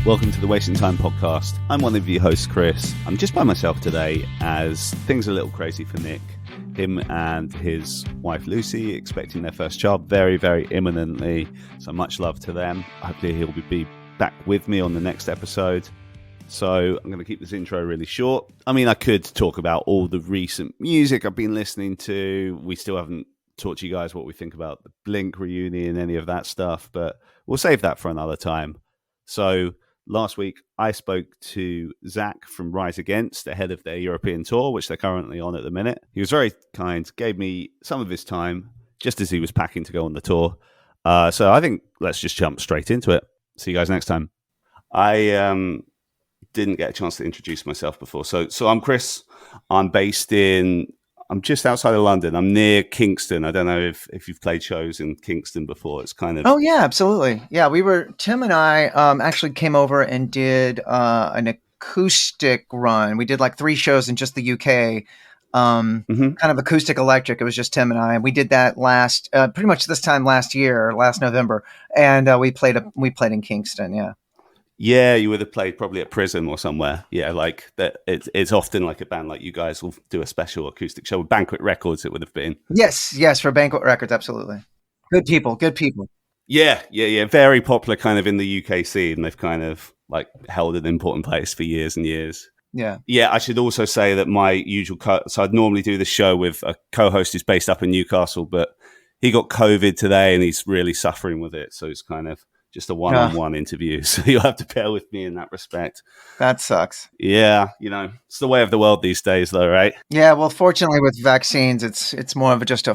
Welcome to the Wasting Time podcast. I'm one of your hosts, Chris. I'm just by myself today as things are a little crazy for Nick. Him and his wife, Lucy, expecting their first child very, very imminently. So much love to them. Hopefully he'll be back with me on the next episode. So I'm going to keep this intro really short. I mean, I could talk about all the recent music I've been listening to. We still haven't talked to you guys what we think about the Blink reunion, any of that stuff, but we'll save that for another time. So last week, I spoke to Zach from Rise Against ahead of their European tour, which they're currently on at the minute. He was very kind, gave me some of his time just as he was packing to go on the tour. So I think let's just jump straight into it. See you guys next time. I didn't get a chance to introduce myself before. So I'm Chris. I'm just outside of London. I'm near Kingston. I don't know if you've played shows in Kingston before. It's kind of... Oh, yeah, absolutely. Yeah, Tim and I actually came over and did an acoustic run. We did like 3 shows in just the UK, kind of acoustic electric. It was just Tim and I. And we did that pretty much this time last November. And we played in Kingston, yeah. Yeah, you would have played probably at Prism or somewhere. Yeah, like that. It's often like a band like you guys will do a special acoustic show with Banquet Records. It would have been. Yes, for Banquet Records, absolutely. Good people. Yeah. Very popular kind of in the UK scene. They've kind of like held an important place for years and years. Yeah. Yeah, I should also say that my usual so I'd normally do the show with a co-host who's based up in Newcastle, but he got COVID today and he's really suffering with it. So it's kind of just a one-on-one interview. So you'll have to bear with me in that respect. That sucks. Yeah, it's the way of the world these days though, right? Yeah, well, fortunately with vaccines, it's more of it's just a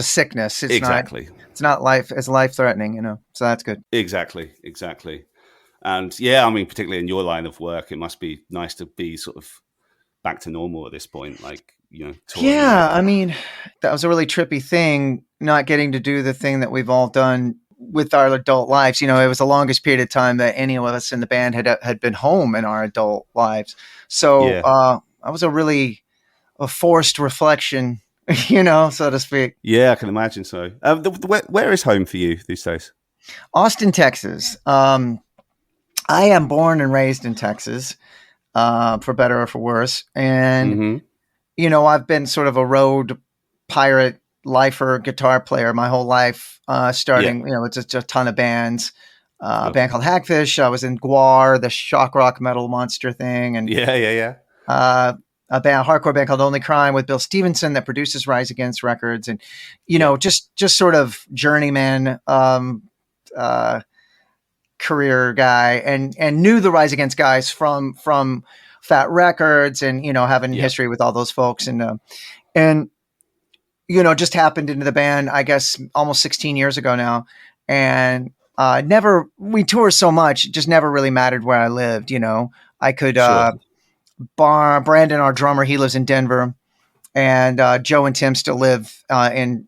sickness. It's not life-threatening, so that's good. Exactly. And yeah, I mean, particularly in your line of work, it must be nice to be sort of back to normal at this point, like, Yeah, I mean, that was a really trippy thing, not getting to do the thing that we've all done with our adult lives. It was the longest period of time that any of us in the band had been home in our adult lives. So that was a forced reflection, so to speak. Yeah, I can imagine so. Where is home for you these days? Austin, Texas. I am born and raised in Texas, for better or for worse. And, I've been sort of a road pirate lifer guitar player my whole life, starting, it's just a ton of bands, a band called Hagfish. I was in Guar, the shock rock metal monster thing. And a hardcore band called Only Crime with Bill Stevenson that produces Rise Against Records. And, just sort of journeyman, career guy and knew the Rise Against guys from Fat Records and, having history with all those folks. And just happened into the band, I guess, almost 16 years ago now. And we tour so much, it just never really mattered where I lived. I could, Brandon, our drummer, he lives in Denver, and Joe and Tim still live in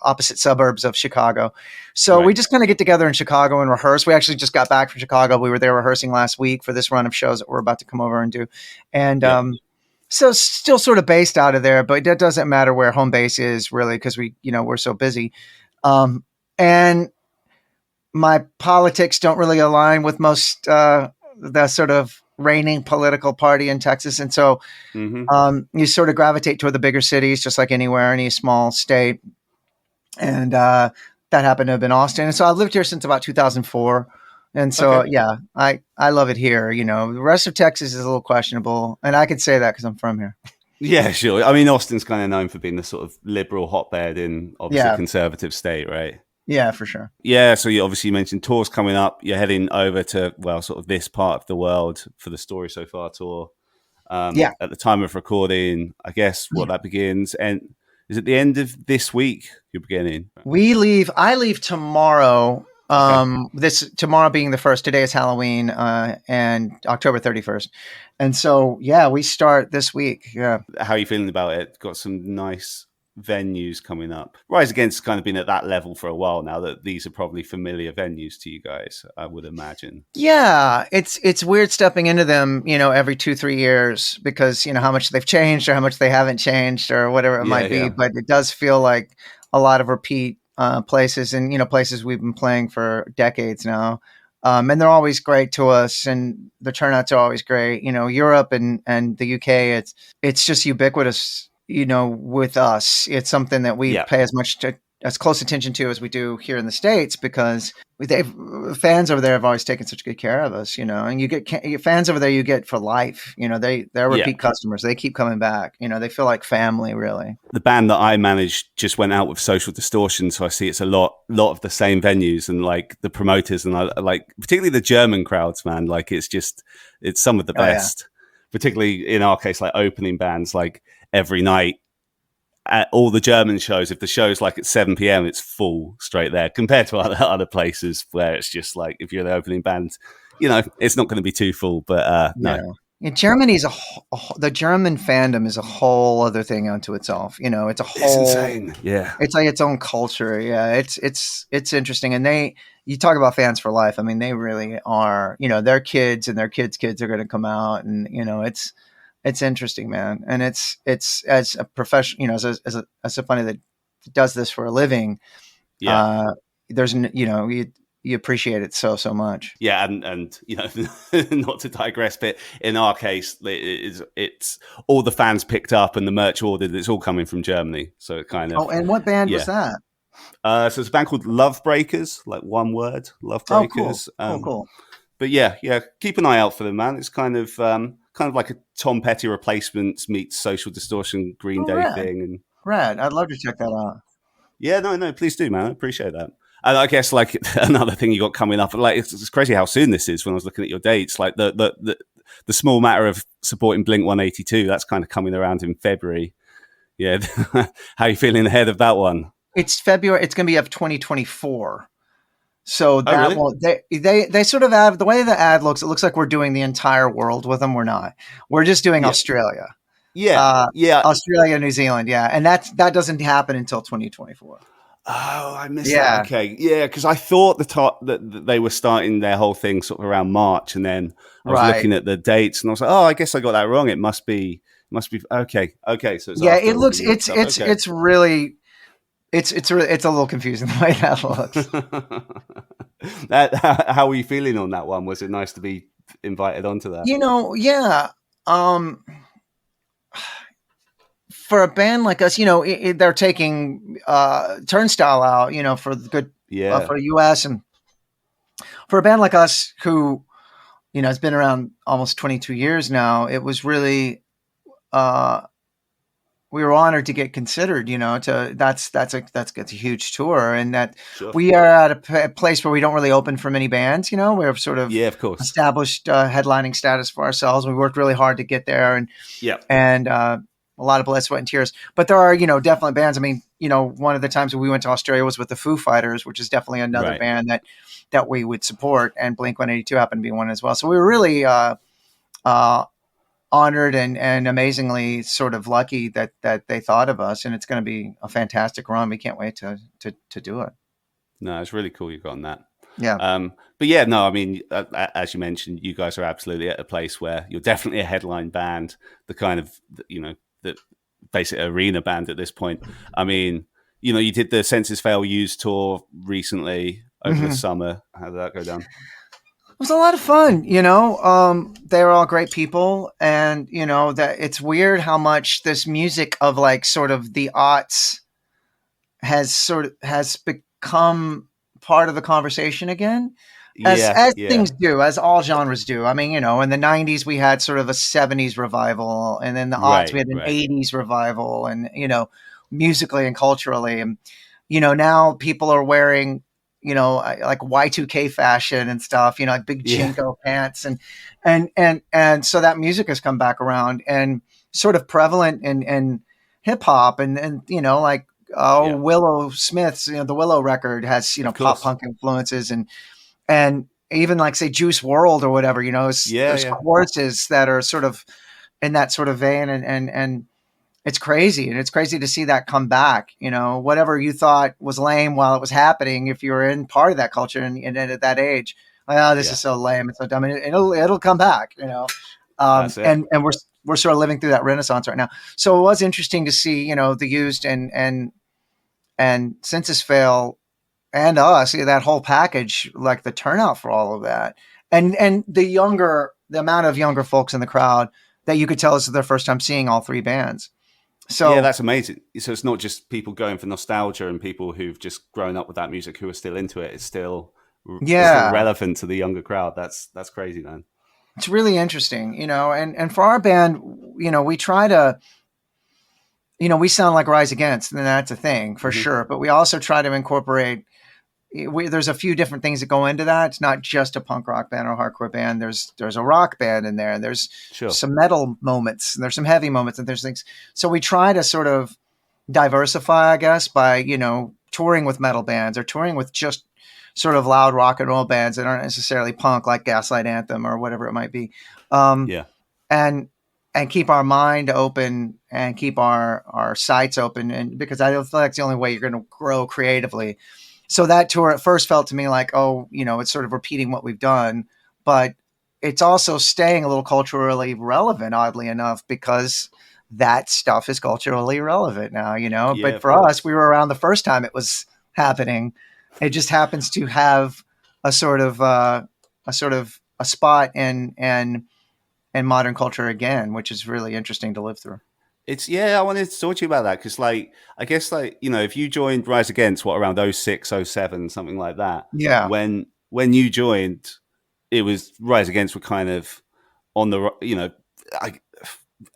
opposite suburbs of Chicago. So we just kind of get together in Chicago and rehearse. We actually just got back from Chicago. We were there rehearsing last week for this run of shows that we're about to come over and do. And, so still sort of based out of there, but that doesn't matter where home base is really, because we're so busy. And my politics don't really align with most the sort of reigning political party in Texas. And so you sort of gravitate toward the bigger cities, just like anywhere, any small state. And that happened to have been Austin. And so I've lived here since about 2004. And so, I love it here. The rest of Texas is a little questionable. And I could say that because I'm from here. Yeah, sure. I mean, Austin's kind of known for being the sort of liberal hotbed in obviously conservative state, right? Yeah, for sure. Yeah. So you obviously mentioned tours coming up. You're heading over to, sort of this part of the world for the Story So Far tour. At the time of recording, I guess that begins. And is it the end of this week you're beginning? I leave tomorrow. Tomorrow being the first. Today is Halloween, and October 31st. And so, we start this week. Yeah. How are you feeling about it? Got some nice venues coming up. Rise Against has kind of been at that level for a while now, that these are probably familiar venues to you guys, I would imagine. Yeah, it's weird stepping into them, every 2-3 years, because how much they've changed or how much they haven't changed or whatever it might be. But it does feel like a lot of repeat places, and places we've been playing for decades now. And they're always great to us, and the turnouts are always great. Europe and the UK, it's just ubiquitous. With us, it's something that we Yeah. pay as close attention to as we do here in the States, because they've fans over there have always taken such good care of us. And you get fans over there, you get for life. They're Yeah. repeat customers. They keep coming back. They feel like family, really. The band that I managed just went out with Social Distortion, so I see it's a lot of the same venues, and like the promoters, and I like particularly the German crowds, man. Like it's some of the Oh yeah. best. Particularly in our case, like opening bands, like every night at all the German shows. If the show's like at 7 p.m., it's full straight there. Compared to other places where it's just like if you're the opening band, it's not going to be too full. But Yeah. no. Germany's the German fandom is a whole other thing unto itself. It's a It's whole, insane. Yeah. it's like its own culture. Yeah. It's interesting. And you talk about fans for life. I mean, they really are, their kids and their kids are going to come out, and, it's interesting, man. And it's as a professional, as a funny that does this for a living. Yeah. There's, you appreciate it so much. Yeah, and not to digress, but in our case, it's all the fans picked up and the merch ordered. It's all coming from Germany, so it kind of. Oh, and what band was that? So it's a band called Love Breakers, like one word, Love Oh, cool, Breakers. cool. But yeah, keep an eye out for them, man. It's kind of like a Tom Petty replacements meets Social Distortion Green Day Rad. thing, and Rad. I'd love to check that out. yeah, no, please do, man. I appreciate that. And I guess like another thing you got coming up, like it's crazy how soon this is. When I was looking at your dates, like the small matter of supporting Blink 182, that's kind of coming around in February. Yeah, how are you feeling ahead of that one? It's February. It's going to be of 2024. So that really? won't. They sort of have the way the ad looks. It looks like we're doing the entire world with them. We're not. We're just doing Australia. Yeah. Australia, New Zealand. Yeah, and that doesn't happen until 2024. Oh, I missed that. Okay, yeah, because I thought that they were starting their whole thing sort of around March, and then I was looking at the dates, and I was like, oh, I guess I got that wrong. It must be okay. So it's it looks it's really it's a little confusing the way that looks. How were you feeling on that one? Was it nice to be invited onto that? Yeah. For a band like us, they're taking Turnstile out, for the good, for the U.S. And for a band like us who, has been around almost 22 years now, it was really, we were honored to get considered, that's a huge tour, and that we are at a place where we don't really open for many bands, we're sort of of course established headlining status for ourselves. We worked really hard to get there, and a lot of blood, sweat, and tears. But there are, definitely bands. I mean, one of the times we went to Australia was with the Foo Fighters, which is definitely another band that we would support, and Blink 182 happened to be one as well. So we were really honored and amazingly sort of lucky that they thought of us, and it's going to be a fantastic run. We can't wait to do it. No, it's really cool you've gotten that. Yeah. But yeah, no, I mean, as you mentioned, you guys are absolutely at a place where you're definitely a headline band, the kind of, the basic arena band at this point. I mean, you did the Senses Fail Used tour recently over the summer. How did that go down? It was a lot of fun, they were all great people, and that it's weird how much this music of like sort of the aughts has become part of the conversation again, as things do, as all genres do. I mean, in the 90s we had sort of a 70s revival, and then the aughts we had an 80s revival, and musically and culturally, and now people are wearing like Y2K fashion and stuff, like big Jinko pants, and so that music has come back around and sort of prevalent in hip hop, and like Willow Smith's, the Willow record has pop punk influences, and even like say Juice World or whatever, there's choruses that are sort of in that sort of vein, and it's crazy. And it's crazy to see that come back, whatever you thought was lame while it was happening. If you were in part of that culture and at that age, like, oh, this is so lame. It's so dumb. And it'll come back, and we're sort of living through that renaissance right now. So it was interesting to see, the Used and Senses Fail and us, that whole package, like the turnout for all of that, and the amount of younger folks in the crowd that you could tell this is their first time seeing all three bands. Yeah, So that's amazing. So it's not just people going for nostalgia and people who've just grown up with that music who are still into it. It's still yeah, relevant to the younger crowd. That's crazy, man. it's really interesting, and for our band, we try to, we sound like Rise Against, and that's a thing for Hmm. sure. But we also try to incorporate. There's a few different things that go into that. It's not just a punk rock band or hardcore band. There's a rock band in there, and there's Sure. some metal moments, and there's some heavy moments, and there's things. So we try to sort of diversify, I guess, by touring with metal bands or touring with just sort of loud rock and roll bands that aren't necessarily punk, like Gaslight Anthem or whatever it might be. Um, Yeah. and keep our mind open and keep our sights open, and because I feel like that's the only way you're going to grow creatively. So that tour at first felt to me like, oh, it's sort of repeating what we've done, but it's also staying a little culturally relevant, oddly enough, because that stuff is culturally relevant now, Yeah, but of for us, course. we were around the first time it was happening. It just happens to have a sort of a spot in modern culture again, which is really interesting to live through. It's yeah, I wanted to talk to you about that because, like, I guess, like, if you joined Rise Against, what, around 06, 07, something like that, Yeah. when you joined, it was Rise Against were kind of on the, I,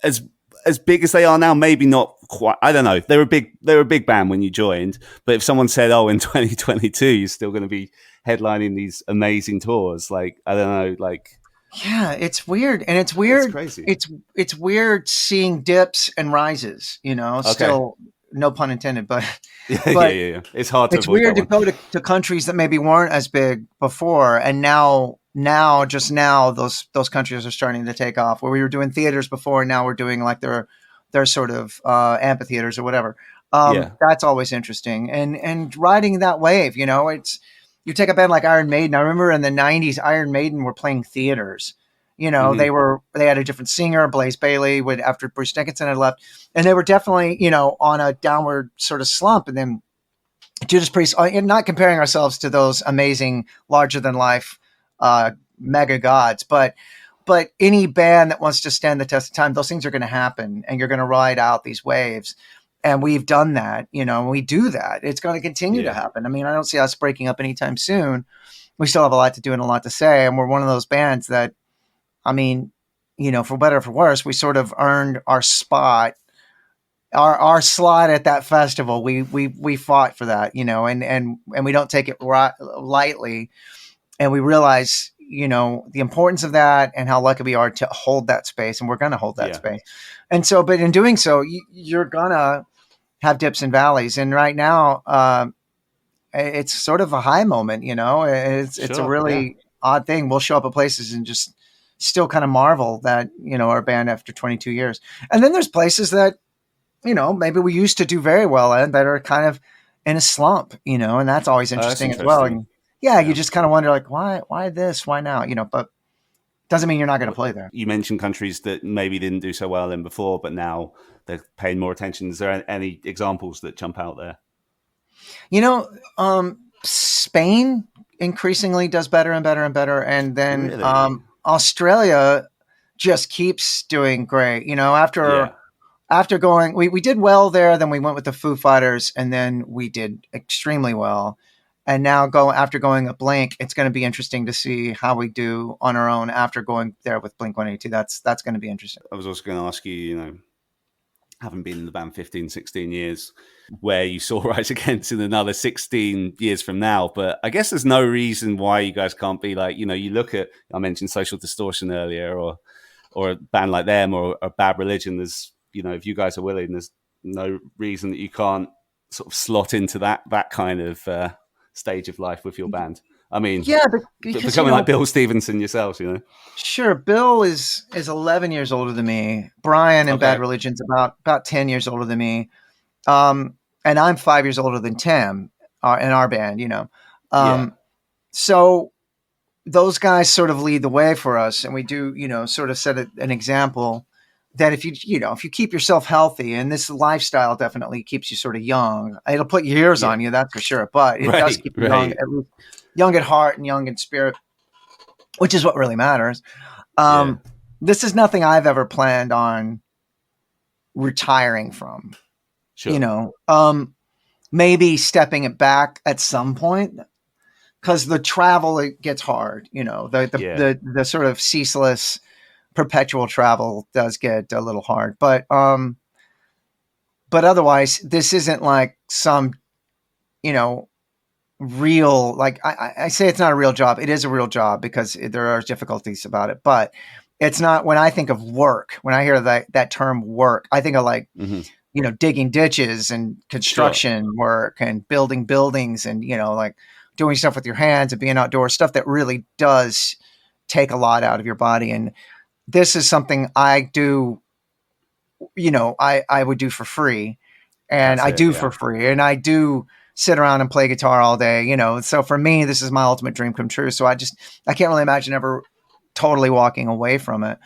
as as big as they are now, maybe not quite. I don't know. They were a big band when you joined, but if someone said, "Oh, in 2022, you're still going to be headlining these amazing tours," like, I don't know, like, Yeah, it's weird, and it's it's weird. crazy. It's weird seeing dips and rises. Okay. Still, no pun intended, but Yeah, yeah, but yeah, yeah. It's hard to it's avoid weird that to one. go to countries that maybe weren't as big before, and now just now those countries are starting to take off. Where we were doing theaters before, and now we're doing like their sort of amphitheaters or whatever. Yeah. That's always interesting, and riding that wave. It's you take a band like Iron Maiden. I remember in the '90s, Iron Maiden were playing theaters. Hmm. They had a different singer, Blaze Bailey, would after Bruce Dickinson had left, and they were definitely on a downward sort of slump, and then Judas Priest, and not comparing ourselves to those amazing, larger than life mega gods, but any band that wants to stand the test of time, those things are going to happen, and you're going to ride out these waves. And we've done that, and we do that. It's going to continue to Yeah. happen. I mean, I don't see us breaking up anytime soon. We still have a lot to do and a lot to say, and we're one of those bands that, I mean, for better or for worse, we sort of earned our spot, our slot at that festival. We fought for that, and we don't take it lightly, and we realize the importance of that and how lucky we are to hold that space, and we're going to hold that Yeah. space. And so, but in doing so, you're gonna have dips and valleys, and right now it's sort of a high moment. It's a Sure. Yeah. really odd thing. We'll show up at places and just still kind of marvel that our band after 22 years, and then there's places that maybe we used to do very well in that are kind of in a slump, and that's always Oh, that's interesting as well. interesting. And yeah, you Yeah. just kind of wonder like, why this, why now, but doesn't mean you're not going to play there. You mentioned countries that maybe didn't do so well in before, but now they're paying more attention. Is there any examples that jump out there? Spain increasingly does better and better and better. And then Really? Australia just keeps doing great. Yeah. After going, we did well there. Then we went with the Foo Fighters, and then we did extremely well. And now after going a Blink, it's going to be interesting to see how we do on our own after going there with Blink 182. That's going to be interesting. I was also going to ask you, having been in the band 15, 16 years, where you saw Rise Against in another 16 years from now. But I guess there's no reason why you guys can't be like, you look at, I mentioned Social Distortion earlier, or a band like them, or a Bad Religion. There's, if you guys are willing, there's no reason that you can't sort of slot into that kind of stage of life with your band. I mean, Yeah, because becoming like Bill Stevenson yourselves. sure, Bill is 11 years older than me. Brian in Bad Okay. Religion's about 10 years older than me. And I'm 5 years older than Tim in our band. Yeah. So those guys sort of lead the way for us, and we do, sort of set an example that if if you keep yourself healthy, and this lifestyle definitely keeps you sort of young, it'll put years Yeah. on you, that's for sure. But it does Right. keep you young, Right. at least young at heart and young in spirit, which is what really matters. Yeah. Um, this is nothing I've ever planned on retiring from. You Sure. know, maybe stepping it back at some point because the travel it gets hard. Yeah. The sort of ceaseless, perpetual travel does get a little hard. But otherwise, this isn't like some you know real like I say it's not a real job. It is a real job because there are difficulties about it, but it's not. When I think of work, when I hear that term work, I think of like Hmm. digging ditches and Sure. construction work and building buildings and like doing stuff with your hands and being outdoors, stuff that really does take a lot out of your body. And this is something I do. I would do for free, and That's I it. do Yeah. for free, and I do sit around and play guitar all day. So for me, this is my ultimate dream come true. So I can't really imagine ever totally walking away from it.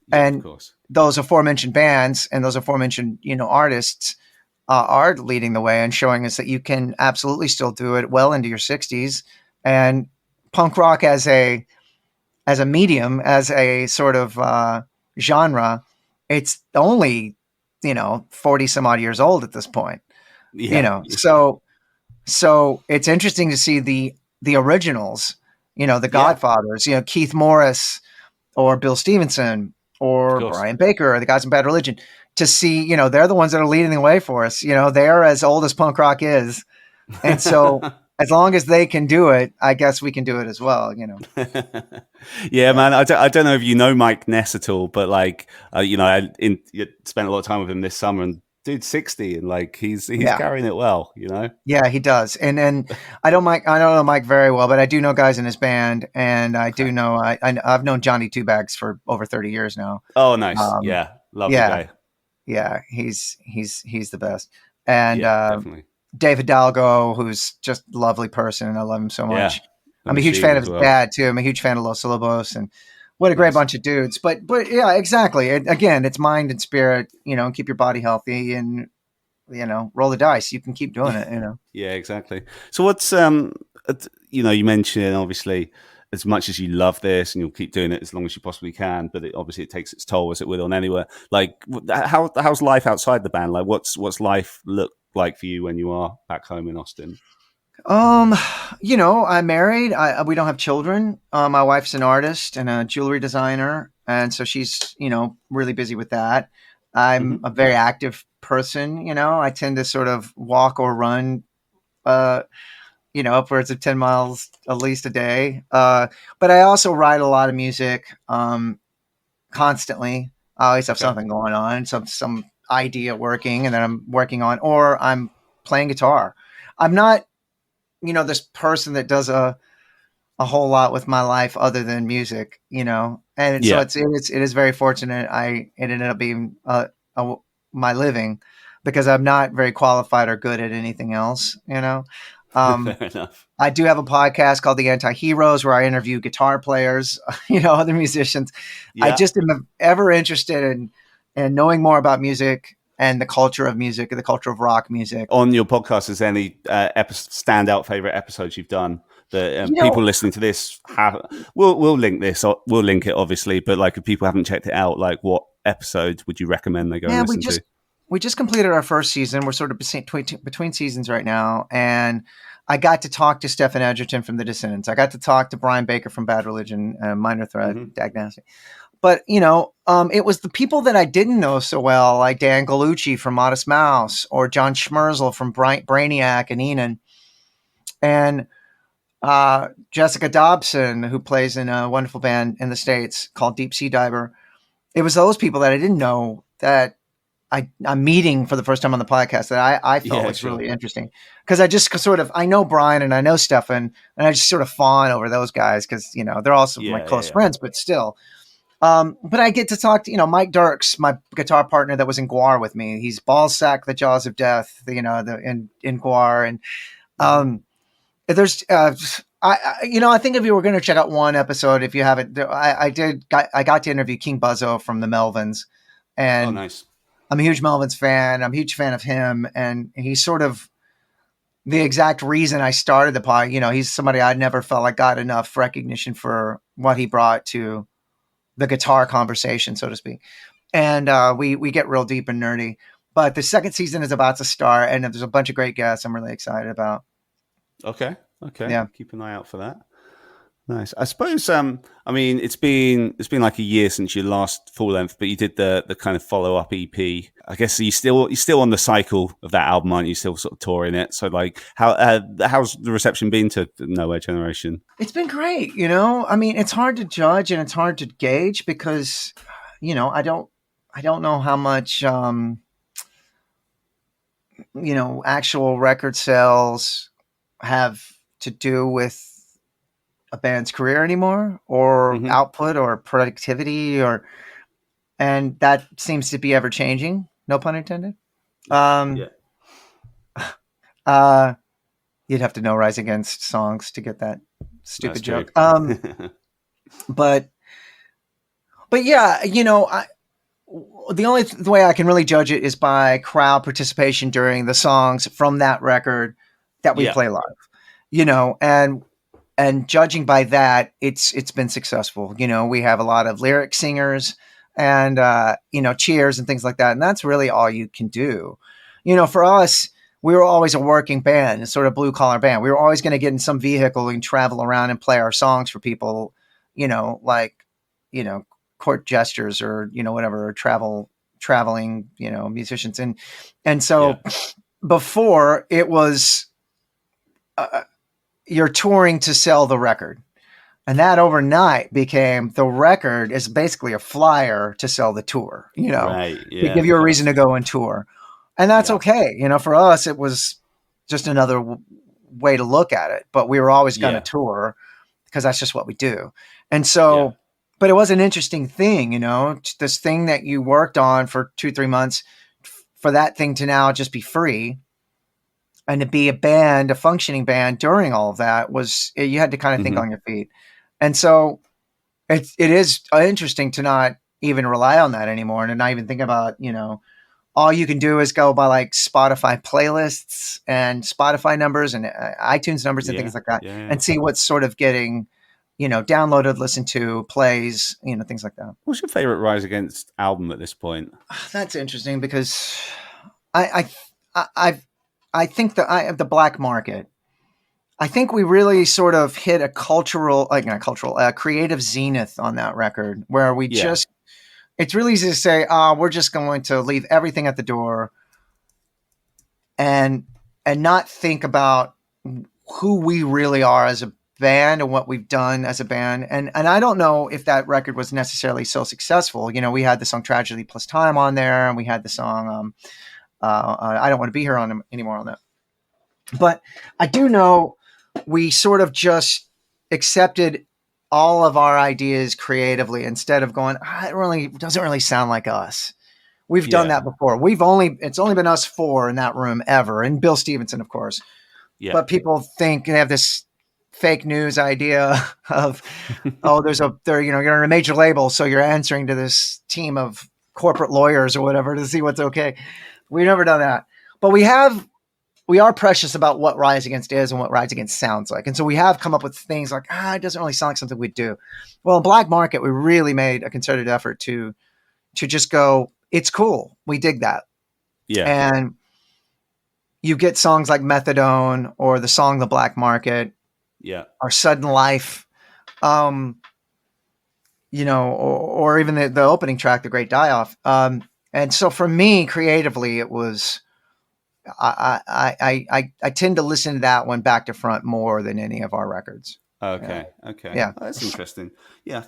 Yeah. Of And course. those aforementioned bands and those aforementioned artists are leading the way and showing us that you can absolutely still do it well into your 60s. And punk rock as a medium, as a sort of genre, it's only 40 some odd years old at this point. Yeah. So it's interesting to see the originals, the Yeah. Godfathers, Keith Morris or Bill Stevenson Of or course. Brian Baker or the guys in Bad Religion, to see, they're the ones that are leading the way for us. They're as old as punk rock is. And so as long as they can do it, I guess we can do it as well. Yeah, Yeah. man. I don't know if you know Mike Ness at all, but like, you spent a lot of time with him this summer, and dude's 60, and like he's Yeah. carrying it well. Yeah, he does. And I don't know Mike very well, but I do know guys in his band, and I do Okay. know I've known Johnny Two Bags for over 30 years now. Oh, nice. Um, Yeah, lovely yeah, guy. yeah, he's the best. And Yeah, definitely. David Dalgo, who's just a lovely person, and I love him so Yeah, much. the I'm a huge machine fan of as his well. dad too. I'm a huge fan of Los Lobos, and what a great Nice. bunch of dudes. But yeah, exactly. Again, it's mind and spirit. Keep your body healthy, and roll the dice. You can keep doing it. Yeah, exactly. So what's you mentioned obviously as much as you love this and you'll keep doing it as long as you possibly can, but obviously it takes its toll as it will on anywhere. Like how's life outside the band? Like what's life look like for you when you are back home in Austin? Um, I'm married. We don't have children. My wife's an artist and a jewelry designer, and so she's really busy with that. I'm Hmm. a very active person. I tend to sort of walk or run, uh, upwards of 10 miles at least a day. But I also write a lot of music, constantly. I always have Okay. something going on, some idea working, and then I'm working on, or I'm playing guitar. I'm not this person that does a whole lot with my life other than music. And so Yeah. it is very fortunate it ended up being a, my living, because I'm not very qualified or good at anything else. um, Fair enough. I do have a podcast called The Anti-Heroes, where I interview guitar players, other musicians. I Yeah. just am ever interested in knowing more about music and the culture of music and the culture of rock music. On your podcast, is there any standout favorite episodes you've done that you know people listening to this have? We'll link this. We'll link it obviously, but like if people haven't checked it out, like what episodes would you recommend they go and Yeah, listen to? we just completed our first season. We're sort of between seasons right now, and I got to talk to Stephen Edgerton from The Descendants. I got to talk to Brian Baker from Bad Religion, Minor Threat, Hmm. Dag Nasty. But it was the people that I didn't know so well, like Dan Gallucci from Modest Mouse, or John Schmerzel from Brainiac and Enon, and Jessica Dobson, who plays in a wonderful band in the States called Deep Sea Diver. It was those people that I didn't know that I'm meeting for the first time on the podcast, that I felt Yeah, was sure. really interesting, because I just sort of, I know Brian and I know Stefan, and I just sort of fawn over those guys because they're also my Yeah, yeah, close yeah. friends, but still. But I get to talk to Mike Dirks, my guitar partner that was in Guar with me. He's Balzac, the Jaws of Death, in Guar, and Hmm. um, there's I think if you were going to check out one episode, if you haven't, I got to interview King Buzzo from the Melvins, Oh, and nice. I'm a huge Melvin's fan. I'm a huge fan of him, and he's sort of the exact reason I started the pod. You know, he's somebody I never felt like got enough recognition for what he brought to the guitar conversation, so to speak. And we get real deep and nerdy. But the second season is about to start, and there's a bunch of great guests I'm really excited about. Okay. Yeah. Keep an eye out for that. Nice. I suppose. I mean, it's been like a year since your last full length, but you did the kind of follow up EP. I guess you're still on the cycle of that album, aren't you? Still sort of touring it. So, like, how's the reception been to Nowhere Generation? It's been great. You know, I mean, it's hard to judge and it's hard to gauge because, you know, I don't know how much, you know, actual record sales have to do with a band's career anymore, or Hmm. output or productivity, or, and that seems to be ever changing. No pun intended. Um, Yeah, uh, you'd have to know Rise Against songs to get that that's stupid true. joke. But yeah, you know, the only the way I can really judge it is by crowd participation during the songs from that record that we Yeah. play live. You know, and judging by that, it's been successful. You know, we have a lot of lyric singers and you know, cheers and things like that, and that's really all you can do. You know, for us, we were always a working band, a sort of blue collar band. We were always going to get in some vehicle and travel around and play our songs for people. You know, like, you know, court gestures or, you know, whatever, or traveling, you know, musicians, and Yeah. so before it was. You're touring to sell the record. And that overnight became the record is basically a flyer to sell the tour, you know, Right. to Yeah. give Of you a reason course. to go and tour. And that's Yeah. okay. You know, for us, it was just another way to look at it. But we were always going to Yeah. tour because that's just what we do. And Yeah. so, but it was an interesting thing, you know, this thing that you worked on for 2-3 months, for that thing to now just be free and to be a band, a functioning band during all of that was you had to kind of think Hmm. on your feet. And so it is interesting to not even rely on that anymore and to not even think about, you know, all you can do is go by like Spotify playlists and Spotify numbers and iTunes numbers and Yeah. things like that Yeah. Yeah. and see what's sort of getting, you know, downloaded, listened to, plays, you know, things like that. What's your favorite Rise Against album at this point? That's interesting because I I I think the Black Market. I think we really sort of hit a cultural, like not cultural, creative zenith on that record where we Yeah. just, it's really easy to say, we're just going to leave everything at the door and, not think about who we really are as a band and what we've done as a band. And I don't know if that record was necessarily so successful. You know, we had the song Tragedy Plus Time on there and we had the song, I Don't Want to Be Here on anymore on that. But I do know we sort of just accepted all of our ideas creatively instead of going, it really doesn't really sound like us. We've done Yeah. that before. It's only been us four in that room ever. And Bill Stevenson, of course. Yeah. But people think they have this fake news idea of, oh, you know, you're on a major label. So you're answering to this team of corporate lawyers or whatever to see what's okay. We've never done that, but we are precious about what Rise Against is and what Rise Against sounds like. And so we have come up with things like, it doesn't really sound like something we'd do. Well, in Black Market, we really made a concerted effort to just go, it's cool. We dig that. Yeah. And you get songs like Methadone or the song The Black Market Yeah. or Sudden Life, you know, or even the opening track, The Great Die Off. And so for me, creatively, it was, I tend to listen to that one back to front more than any of our records. Okay. Okay. Yeah. Oh, that's interesting. Yeah.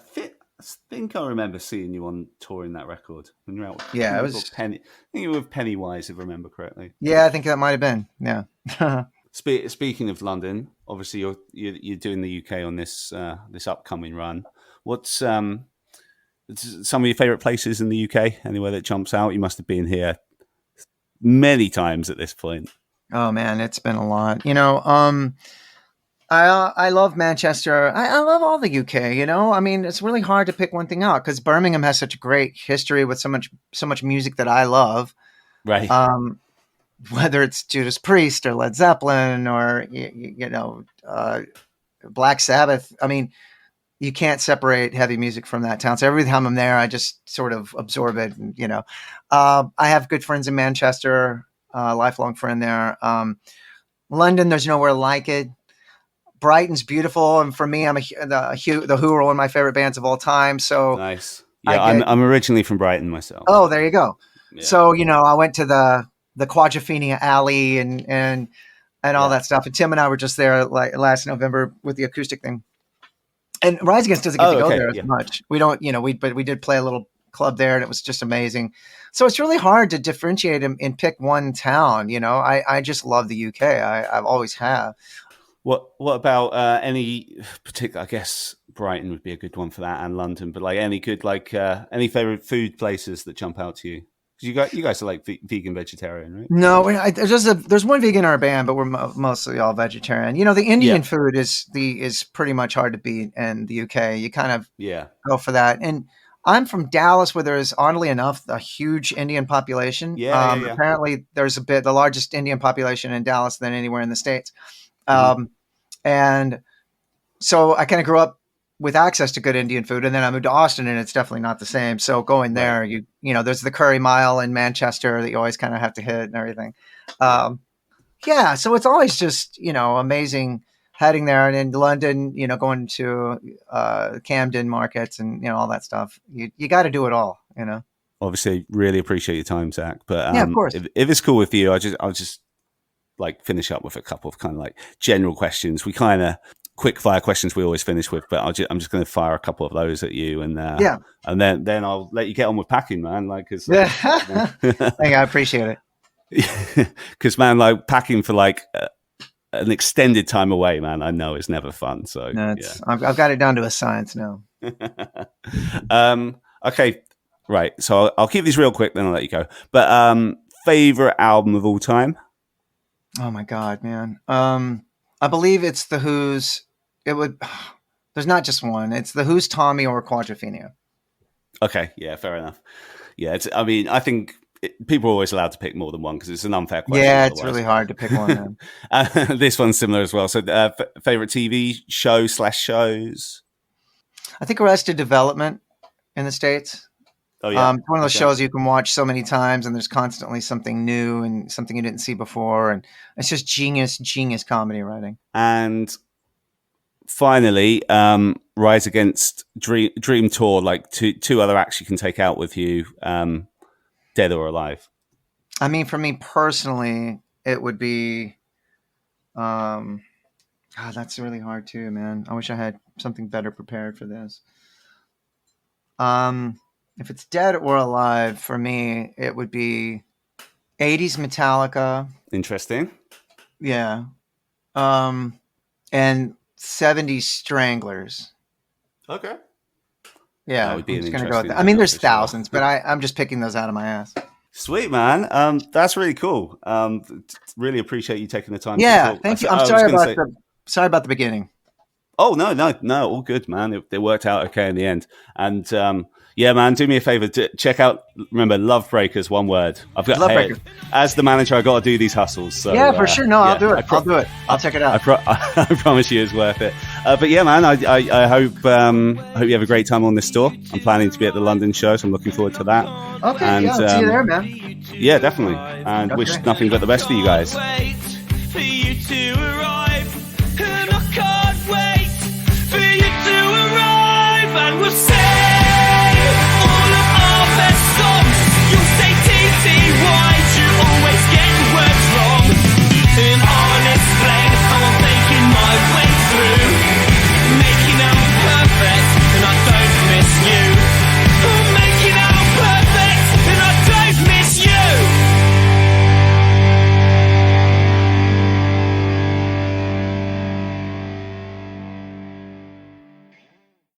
I think I remember seeing you on touring that record when you're out. I Yeah. think It you were was, Penny. I think you were with Pennywise, if I remember correctly. yeah, I think that might have been. Yeah. Speaking of London, obviously you're doing the UK on this upcoming run. What's some of your favourite places in the UK? Anywhere that jumps out? You must have been here many times at this point. Oh man, it's been a lot. You know, I love Manchester. I love all the UK. You know, I mean, it's really hard to pick one thing out because Birmingham has such a great history with so much music that I love. Right. Um, whether it's Judas Priest or Led Zeppelin or Black Sabbath. I mean, you can't separate heavy music from that town. So every time I'm there, I just sort of absorb it. And, I have good friends in Manchester, lifelong friend there. London, there's nowhere like it. Brighton's beautiful, and for me, the Who are one of my favorite bands of all time. So Nice. Yeah, I'm originally from Brighton myself. Oh, there you go. Yeah. So I went to the Quadrophenia Alley and all that stuff. And Tim and I were just there like last November with the acoustic thing. And Rise Against doesn't get to go there as much. We don't, but we did play a little club there, and it was just amazing. So it's really hard to differentiate and pick one town. I just love the UK. I've always have. What about any particular? I guess Brighton would be a good one for that, and London. But like any good, any favorite food places that jump out to you? Because you guys are like vegan, vegetarian, right? No, there's one vegan in our band, but we're mostly all vegetarian. The Indian food is pretty much hard to beat in the UK. You kind of go for that. And I'm from Dallas, where there is, oddly enough, a huge Indian population. Apparently, there's the largest Indian population in Dallas than anywhere in the States. And so I kind of grew up with access to good Indian food, and then I moved to Austin, and it's definitely not the same. So going there, there's the Curry Mile in Manchester that you always kind of have to hit and everything. So it's always just, amazing heading there. And in London, going to Camden markets and, all that stuff. You got to do it all, Obviously, really appreciate your time, Zach. But of course. If it's cool with you, I'll just like finish up with a couple of kind of like general questions. We kind of quick fire questions we always finish with, but I'm just going to fire a couple of those at you, and and then I'll let you get on with packing, man. I appreciate it. Because man, like packing for like an extended time away, man, I know it's never fun. So I've got it down to a science now. Okay, right. So I'll keep these real quick, then I'll let you go. But favorite album of all time? Oh my God, man. I believe it's The Who's. There's not just one. It's The Who's Tommy or Quadrophenia. Okay, yeah, fair enough. Yeah, I think people are always allowed to pick more than one because it's an unfair question. Yeah, it's really hard to pick one. This one's similar as well. So, favorite TV show/shows? I think Arrested Development in the States. Oh yeah, it's one of those shows you can watch so many times, and there's constantly something new and something you didn't see before, and it's just genius comedy writing. And finally, Rise Against Dream Tour, like two other acts you can take out with you, dead or alive. I mean, for me personally, it would be, God, that's really hard too, man. I wish I had something better prepared for this. If it's dead or alive, for me, it would be 80s Metallica. Interesting. Yeah. And 70s Stranglers. Okay. Yeah, I'm just going to go with that. I mean, there's thousands, but I'm just picking those out of my ass. Sweet, man. That's really cool. Really appreciate you taking the time to talk. Thank you. I'm sorry about the beginning. Oh, no, all good, man. It worked out okay in the end. And yeah, man, do me a favor. Check out, remember, Love Breakers, one word. As the manager, I got to do these hustles. So, yeah, for sure. No, I'll do it. I'll do it. I'll check it out. I promise you it's worth it. But yeah, man, I hope you have a great time on this tour. I'm planning to be at the London show, so I'm looking forward to that. Okay, and, I'll see you there, man. Yeah, definitely. And wish nothing but the best for you guys. For you to